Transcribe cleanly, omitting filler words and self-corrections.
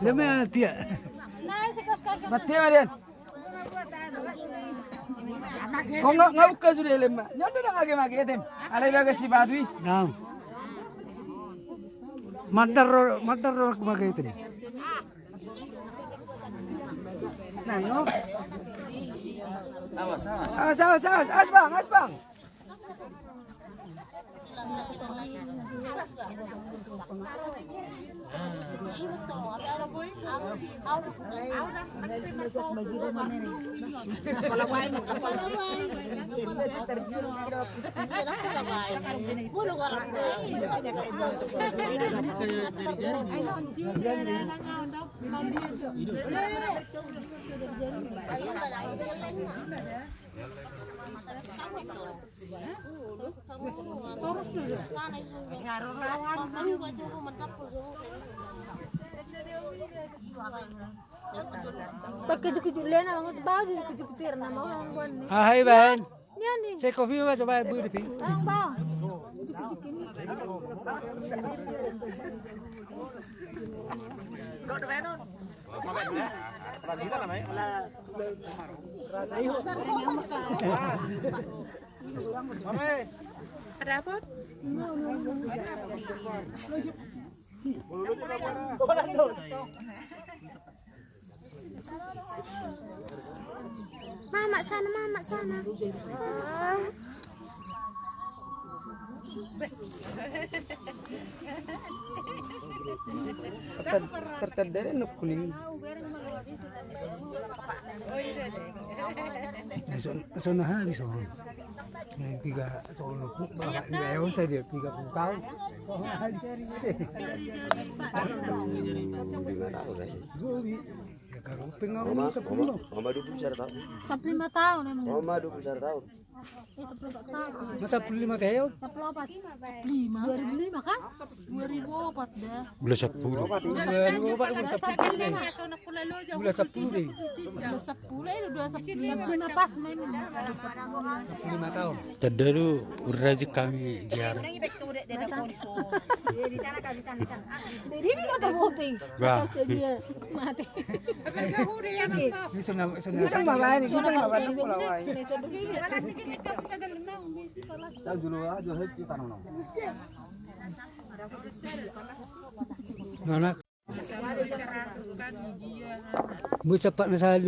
Lema dia. Mati Marian. Kau nggak buka sudah lema. Jangan dah lagi makan tem. Ada bagai si badui. Nah. Madar kumagai itu. Nah, yo. Awas bang. Pakai cuci lena banget baju cuci nama orang buan. Hai Ben. Ni ni. Saya kopi apa coba bui di ping. Orang bang. Ada apa? Mama sana. Tertendere nuk kuning. Sana hari so. Tiga sono bapak ngayon saya dia 30 tahun. Ya kalau pengen Mama 21 tahun. 45 tahun emang. Mama 21 tahun. masa 45 tahun. 2005 kan? 2004 dah. Bulan 10. 2004 bulan 10 deh. 25 pas main. 45 tahun. Tadaru uraji kami ziarah. Jadi ini mata putih. Wah. Dia mati. Ini sana Kita malah ini, kita malah tahu dulu aja kita tanam. Mana? Bu cepat na sa